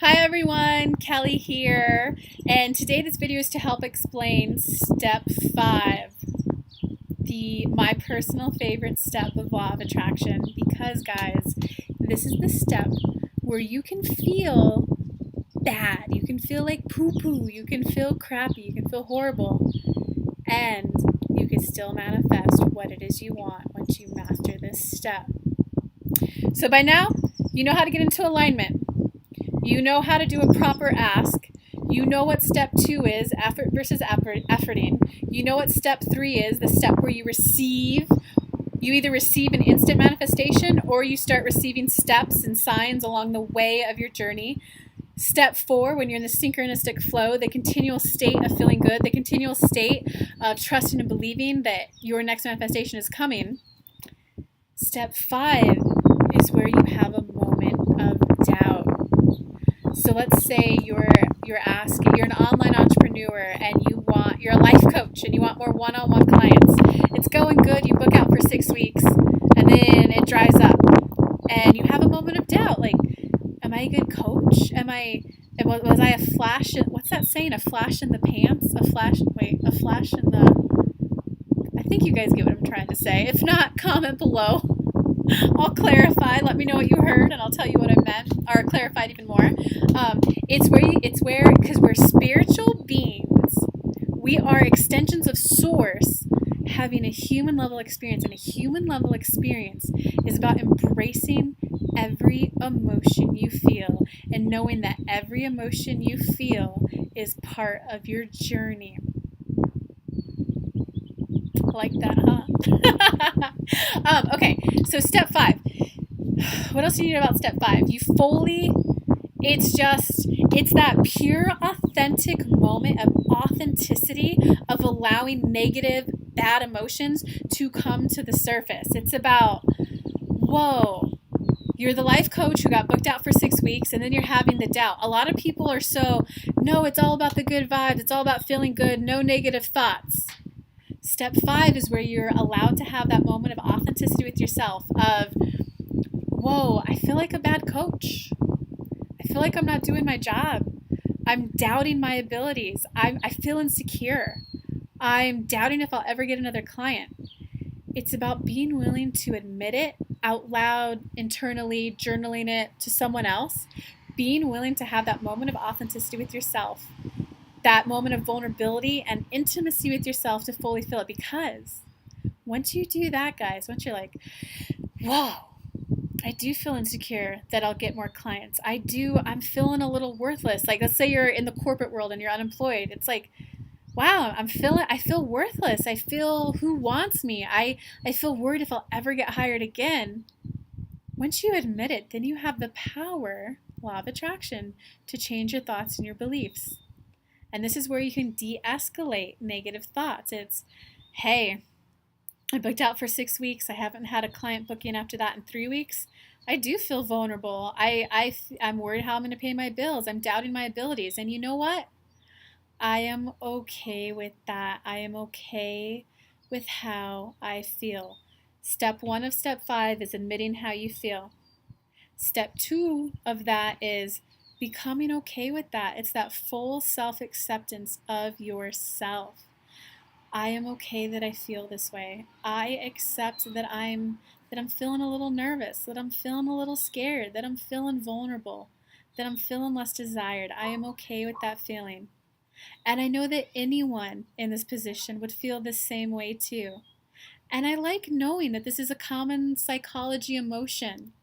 Hi everyone, Kelly here, and today this video is to help explain step 5, my personal favorite step of law of attraction, because guys, this is the step where you can feel bad, you can feel like poo-poo, you can feel crappy, you can feel horrible, and you can still manifest what it is you want once you master this step. So by now, you know how to get into alignment. You know how to do a proper ask. You know what step 2 is, effort versus efforting. You know what step 3 is, the step where you receive. You either receive an instant manifestation or you start receiving steps and signs along the way of your journey. Step 4, when you're in the synchronistic flow, the continual state of feeling good, the continual state of trusting and believing that your next manifestation is coming. Step 5 is where you have a moment of doubt. So let's say you're an online entrepreneur and you're a life coach and you want more one-on-one clients. It's going good, you book out for 6 weeks, and then it dries up. And you have a moment of doubt, like, am I a good coach? Was I a flash in, what's that saying? A flash in the pants? A flash in the, I think you guys get what I'm trying to say. If not, comment below. I'll clarify. Let me know what you heard, and I'll tell you what I meant, or clarify it even more. Because we're spiritual beings, we are extensions of Source, having a human level experience, and a human level experience is about embracing every emotion you feel, and knowing that every emotion you feel is part of your journey. Like that, huh? Okay, so step 5. What else do you know about step 5? It's that pure, authentic moment of authenticity, of allowing negative, bad emotions to come to the surface. It's about, whoa, you're the life coach who got booked out for 6 weeks, and then you're having the doubt. A lot of people are no, it's all about the good vibes, it's all about feeling good, no negative thoughts. Step 5 is where you're allowed to have that moment of authenticity with yourself of, whoa, I feel like a bad coach. I feel like I'm not doing my job. I'm doubting my abilities. I feel insecure. I'm doubting if I'll ever get another client. It's about being willing to admit it out loud, internally, journaling it to someone else. Being willing to have that moment of authenticity with yourself. That moment of vulnerability and intimacy with yourself to fully feel it. Because once you do that, guys, once you're like, whoa, I do feel insecure that I'll get more clients. I'm feeling a little worthless. Like, let's say you're in the corporate world and you're unemployed. It's like, wow, I feel worthless. I feel, who wants me? I feel worried if I'll ever get hired again. Once you admit it, then you have the power, law of attraction, to change your thoughts and your beliefs. And this is where you can de-escalate negative thoughts. It's, hey, I booked out for 6 weeks. I haven't had a client booking after that in 3 weeks. I do feel vulnerable. I'm worried how I'm going to pay my bills. I'm doubting my abilities. And you know what? I am okay with that. I am okay with how I feel. Step 1 of step 5 is admitting how you feel. Step 2 of that is becoming okay with that. It's that full self-acceptance of yourself. I am okay that I feel this way. I accept that I'm feeling a little nervous, that I'm feeling a little scared, that I'm feeling vulnerable, that I'm feeling less desired. I am okay with that feeling. And I know that anyone in this position would feel the same way too. And I like knowing that this is a common psychology emotion,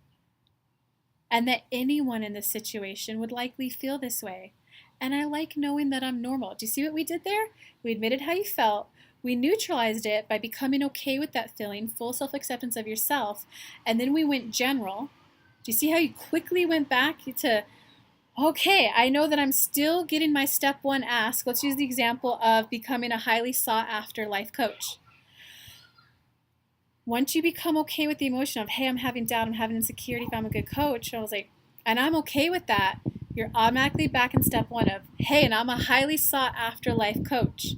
and that anyone in this situation would likely feel this way. And I like knowing that I'm normal. Do you see what we did there? We admitted how you felt. We neutralized it by becoming okay with that feeling, full self-acceptance of yourself. And then we went general. Do you see how you quickly went back to, okay, I know that I'm still getting my step 1 ask. Let's use the example of becoming a highly sought-after life coach. Once you become okay with the emotion of, hey, I'm having doubt, I'm having insecurity if I'm a good coach, I was like, and I'm okay with that, you're automatically back in step 1 of, hey, and I'm a highly sought after life coach.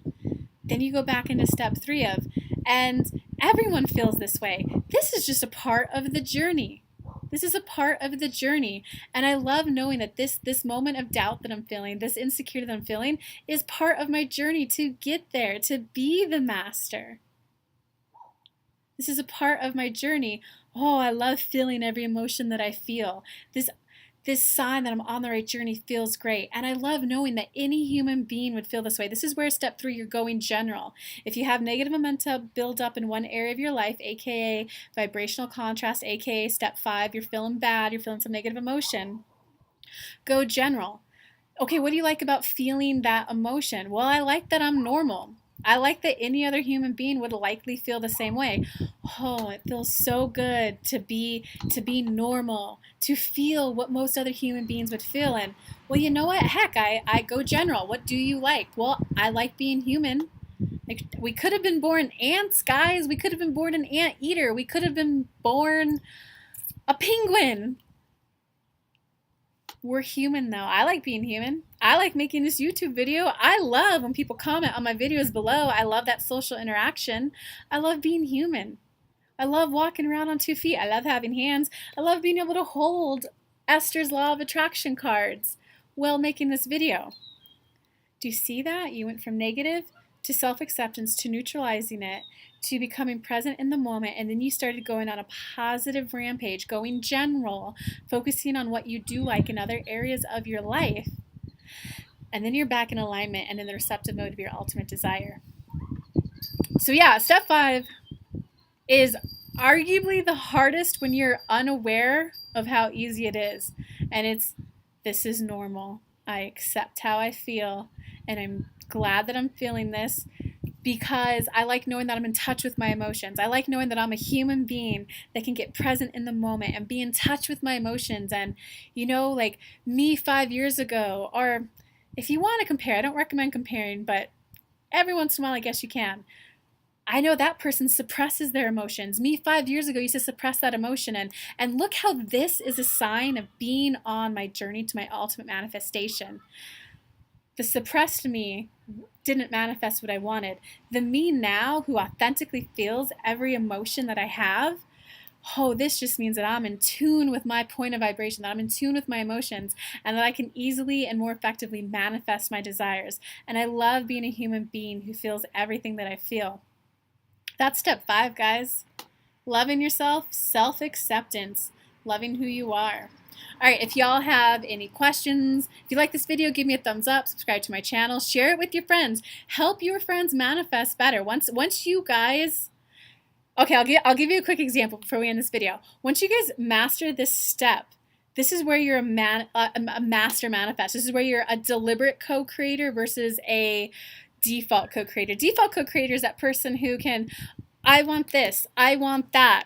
Then you go back into step 3 of, and everyone feels this way. This is just a part of the journey. This is a part of the journey. And I love knowing that this moment of doubt that I'm feeling, this insecurity that I'm feeling, is part of my journey to get there, to be the master. This is a part of my journey. Oh, I love feeling every emotion that I feel. This sign that I'm on the right journey feels great. And I love knowing that any human being would feel this way. This is where step 3, you're going general. If you have negative momentum build up in one area of your life, aka vibrational contrast, aka step 5, you're feeling bad, you're feeling some negative emotion, go general. Okay, what do you like about feeling that emotion? Well, I like that I'm normal. I like that any other human being would likely feel the same way. Oh, it feels so good to be normal, to feel what most other human beings would feel. And well, you know what? Heck, I go general. What do you like? Well, I like being human. Like, we could have been born ants, guys. We could have been born an anteater. We could have been born a penguin. We're human though. I like being human. I like making this YouTube video. I love when people comment on my videos below. I love that social interaction. I love being human. I love walking around on 2 feet. I love having hands. I love being able to hold Esther's Law of Attraction cards while making this video. Do you see that? You went from negative to self-acceptance, to neutralizing it, to becoming present in the moment, and then you started going on a positive rampage, going general, focusing on what you do like in other areas of your life, and then you're back in alignment and in the receptive mode of your ultimate desire. So yeah, step 5 is arguably the hardest when you're unaware of how easy it is, and this is normal. I accept how I feel, and I'm glad that I'm feeling this, because I like knowing that I'm in touch with my emotions. I like knowing that I'm a human being that can get present in the moment and be in touch with my emotions. And, you know, like me 5 years ago, or if you want to compare, I don't recommend comparing, but every once in a while, I guess you can. I know that person suppresses their emotions. Me 5 years ago used to suppress that emotion. And look how this is a sign of being on my journey to my ultimate manifestation. The suppressed me didn't manifest what I wanted. The me now who authentically feels every emotion that I have, oh, this just means that I'm in tune with my point of vibration, that I'm in tune with my emotions, and that I can easily and more effectively manifest my desires. And I love being a human being who feels everything that I feel. That's step 5, guys. Loving yourself, self-acceptance, loving who you are. All right, if y'all have any questions, if you like this video, give me a thumbs up, subscribe to my channel, share it with your friends. Help your friends manifest better. Once you guys, okay, I'll give you a quick example before we end this video. Once you guys master this step, this is where you're a master manifest. This is where you're a deliberate co-creator versus a default co-creator. Default co-creator is that person who can, I want this, I want that.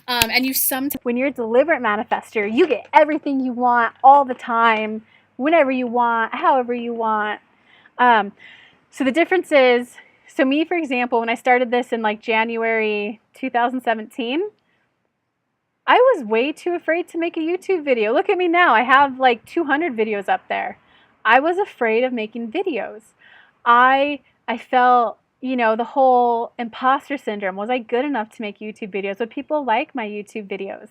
And you sometimes, when you're a deliberate manifester, you get everything you want all the time, whenever you want, however you want. So the difference is, so me, for example, when I started this in like January 2017, I was way too afraid to make a YouTube video. Look at me now. I have like 200 videos up there. I was afraid of making videos. I felt, you know, the whole imposter syndrome. Was I good enough to make YouTube videos? Would people like my YouTube videos?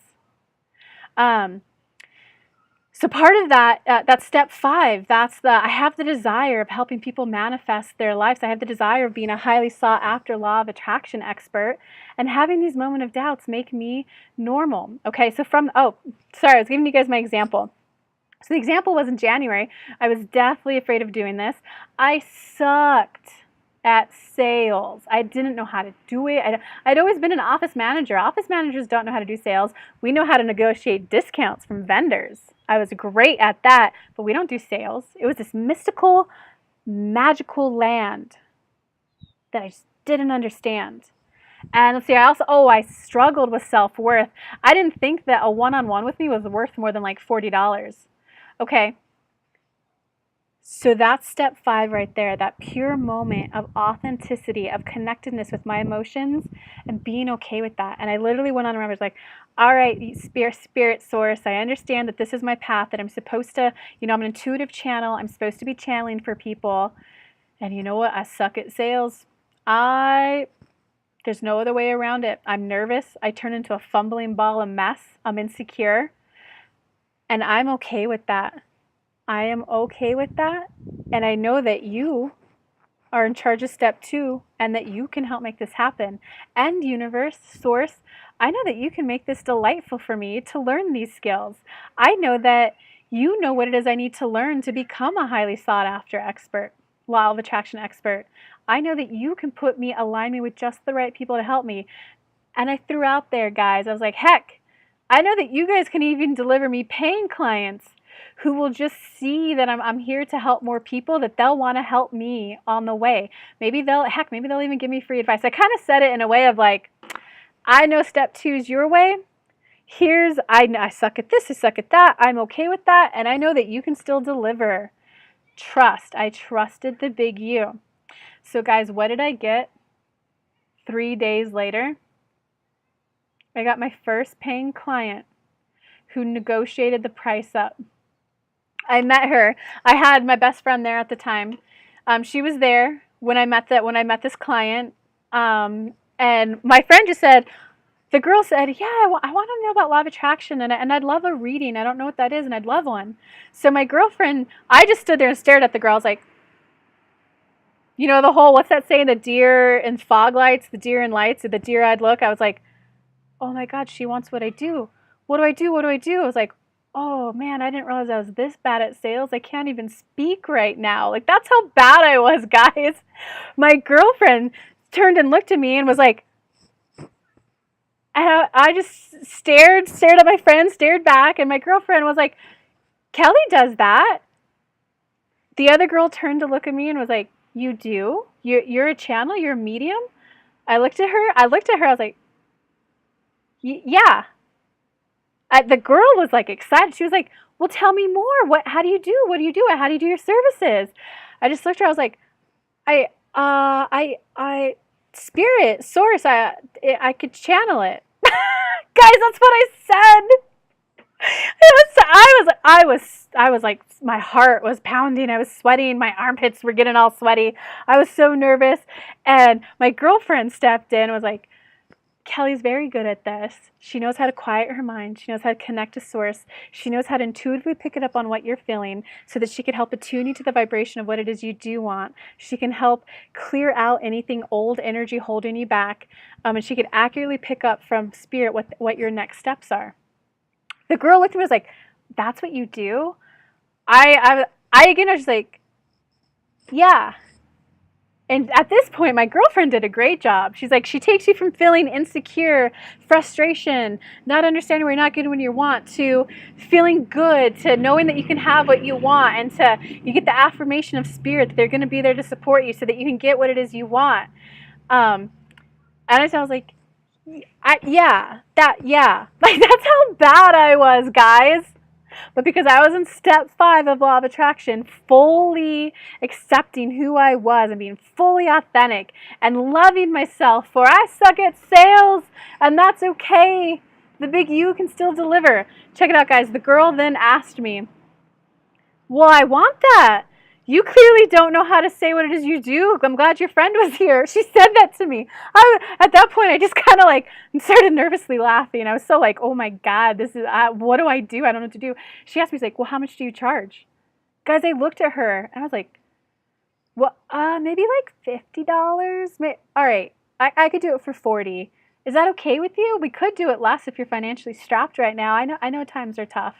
So part of that, that's step 5. I have the desire of helping people manifest their lives. I have the desire of being a highly sought after law of attraction expert, and having these moment of doubts make me normal. Okay, so I was giving you guys my example. So the example was in January. I was deathly afraid of doing this. I sucked at sales. I didn't know how to do it. I'd always been an office manager. Office managers don't know how to do sales. We know how to negotiate discounts from vendors. I was great at that, but we don't do sales. It was this mystical, magical land that I just didn't understand. And let's see, I struggled with self-worth. I didn't think that a one-on-one with me was worth more than like $40. Okay. So that's step 5 right there, that pure moment of authenticity, of connectedness with my emotions and being okay with that. And I literally went on and I was like, all right, spirit source, I understand that this is my path, that I'm supposed to, you know, I'm an intuitive channel. I'm supposed to be channeling for people. And you know what? I suck at sales. I There's no other way around it. I'm nervous. I turn into a fumbling ball of mess. I'm insecure. And I'm okay with that. I am okay with that. And I know that you are in charge of step 2 and that you can help make this happen. And universe, source, I know that you can make this delightful for me to learn these skills. I know that you know what it is I need to learn to become a highly sought after expert, law of attraction expert. I know that you can align me with just the right people to help me. And I threw out there, guys, I was like, heck, I know that you guys can even deliver me paying clients who will just see that I'm here to help more people, that they'll want to help me on the way. Maybe they'll even give me free advice. I kind of said it in a way of like, I know step 2 is your way. I suck at this, I suck at that. I'm okay with that. And I know that you can still deliver. Trust. I trusted the big you. So guys, what did I get 3 days later? I got my first paying client who negotiated the price up. I met her. I had my best friend there at the time. She was there when I met this client. And my friend just said, the girl said, yeah, I want to know about law of attraction, and I'd love a reading. I don't know what that is, and I'd love one. So my girlfriend, I just stood there and stared at the girl. I was like, you know, the whole, what's that saying, the deer in fog lights, the deer in lights, or the deer-eyed look. I was like, oh my God, she wants what I do. What do I do? What do I do? I was like, oh man, I didn't realize I was this bad at sales. I can't even speak right now. Like, that's how bad I was, guys. My girlfriend turned and looked at me and was like, and I just stared at my friend, stared back, and my girlfriend was like, Kelly does that. The other girl turned to look at me and was like, you do? You're a channel? You're a medium? I looked at her. I was like, yeah. The girl was like excited. She was like, well, tell me more. How do you do? What do you do? How do you do your services? I just looked at her. I was like, spirit, source, I could channel it. Guys, that's what I said. I was like, my heart was pounding. I was sweating. My armpits were getting all sweaty. I was so nervous. And my girlfriend stepped in and was like, Kelly's very good at this. She knows how to quiet her mind. She knows how to connect to source. She knows how to intuitively pick it up on what you're feeling so that she could help attune you to the vibration of what it is you do want. She can help clear out anything old energy holding you back. And she could accurately pick up from spirit what your next steps are. The girl looked at me and was like, that's what you do? I again, I was like, yeah. And at this point, my girlfriend did a great job. She's like, she takes you from feeling insecure, frustration, not understanding where you're not getting what you want, to feeling good, to knowing that you can have what you want, and to you get the affirmation of spirit that they're going to be there to support you so that you can get what it is you want. And I was like, yeah. Like, that's how bad I was, guys. But because I was in step 5 of law of attraction, fully accepting who I was and being fully authentic and loving myself for I suck at sales and that's okay. The big you can still deliver. Check it out, guys. The girl then asked me, well, I want that. You clearly don't know how to say what it is you do. I'm glad your friend was here. She said that to me. At that point, I just kind of like started nervously laughing. I was so like, oh my God, this is, what do I do? I don't know what to do. She asked me, she's like, well, how much do you charge? Guys, I looked at her and I was like, well, maybe like $50. All right, I could do it for $40. Is that okay with you? We could do it less if you're financially strapped right now. I know times are tough.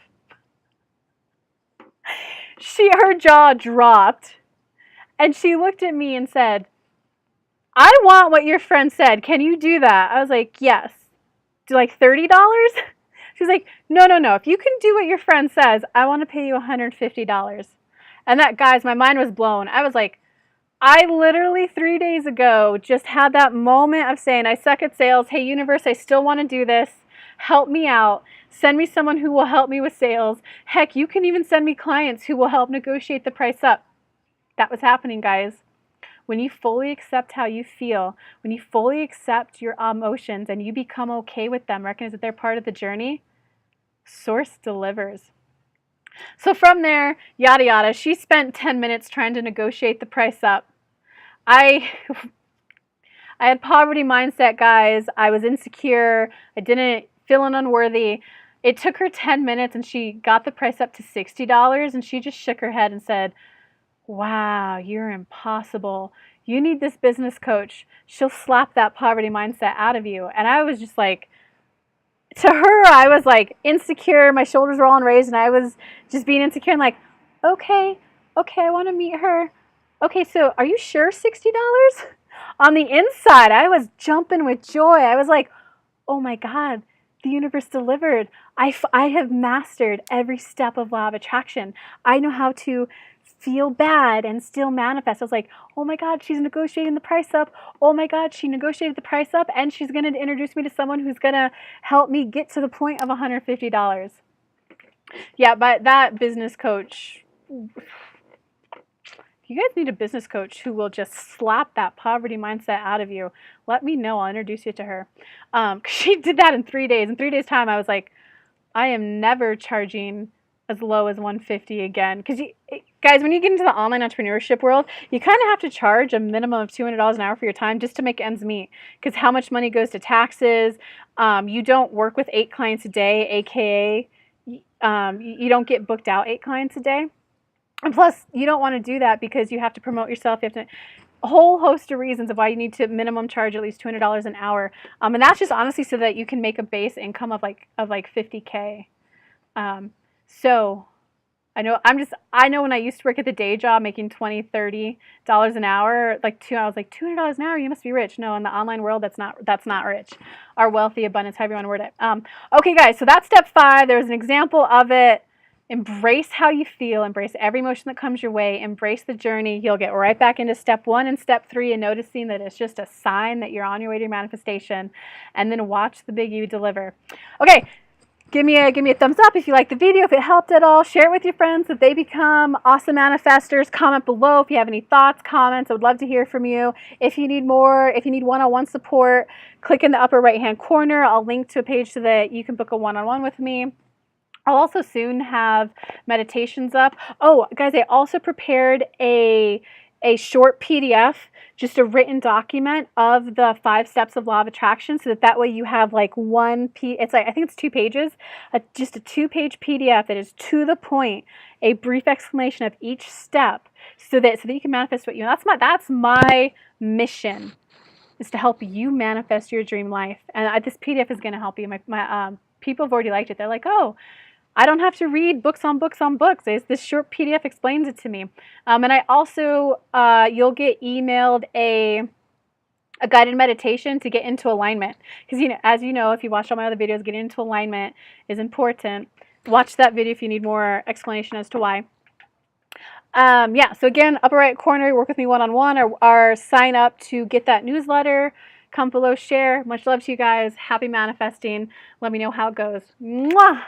Her jaw dropped and she looked at me and said, I want what your friend said. Can you do that? I was like, yes. Do like $30? She's like, no. If you can do what your friend says, I want to pay you $150. And that, guys, my mind was blown. I was like, I literally 3 days ago just had that moment of saying, I suck at sales. Hey, universe, I still want to do this. Help me out. Send me someone who will help me with sales. Heck, you can even send me clients who will help negotiate the price up. That was happening, guys. When you fully accept how you feel, when you fully accept your emotions and you become okay with them, recognize that they're part of the journey, source delivers. So from there, yada yada, she spent 10 minutes trying to negotiate the price up. I I had poverty mindset, guys. I was insecure. I didn't feeling unworthy. It took her 10 minutes and she got the price up to $60 and she just shook her head and said, wow, you're impossible. You need this business coach. She'll slap that poverty mindset out of you. And I was just like, to her, I was like insecure. My shoulders were all raised and I was just being insecure and like, okay, I want to meet her. Okay, so are you sure $60? On the inside, I was jumping with joy. I was like, oh my God, the universe delivered. I have mastered every step of law of attraction. I know how to feel bad and still manifest. I was like, oh my God, she's negotiating the price up. Oh my God, she negotiated the price up and she's going to introduce me to someone who's going to help me get to the point of $150. Yeah, but that business coach, you guys need a business coach who will just slap that poverty mindset out of you. Let me know. I'll introduce you to her. She did that in 3 days. In 3 days' time, I was like, I am never charging as low as $150 again. Because guys, when you get into the online entrepreneurship world, you kind of have to charge a minimum of $200 an hour for your time just to make ends meet. Because how much money goes to taxes? You don't work with 8 clients a day, aka you don't get booked out 8 clients a day. And plus, you don't want to do that because you have to promote yourself. You have to a whole host of reasons of why you need to minimum charge at least $200 an hour. And that's just honestly so that you can make a base income of like $50K. So I know when I used to work at the day job making $20, $30 an hour, I was like, $200 an hour, you must be rich. No, in the online world, that's not rich. Or wealthy, abundance, however you want to word it. Okay, guys, so that's step 5. There's an example of it. Embrace how you feel. Embrace every emotion that comes your way. Embrace the journey. You'll get right back into step 1 and step 3 and noticing that it's just a sign that you're on your way to your manifestation. And then watch the big you deliver. Okay, give me a thumbs up if you liked the video, if it helped at all. Share it with your friends so they become awesome manifestors. Comment below if you have any thoughts, comments. I would love to hear from you. If you need more, if you need one-on-one support, click in the upper right-hand corner. I'll link to a page so that you can book a one-on-one with me. I'll also soon have meditations up. Oh, guys, I also prepared a short PDF, just a written document of the 5 steps of law of attraction, so that way you have like it's like, I think it's 2 pages, just a 2-page PDF that is to the point, a brief explanation of each step, so that you can manifest what you want. That's my mission, is to help you manifest your dream life. And this PDF is going to help you. My people have already liked it. They're like, oh, I don't have to read books on books on books. This short PDF explains it to me. And I also, you'll get emailed a guided meditation to get into alignment. Because, as you know, if you watched all my other videos, getting into alignment is important. Watch that video if you need more explanation as to why. Yeah, so again, upper right corner, work with me one-on-one, or sign up to get that newsletter. Comment below, share. Much love to you guys. Happy manifesting. Let me know how it goes. Mwah!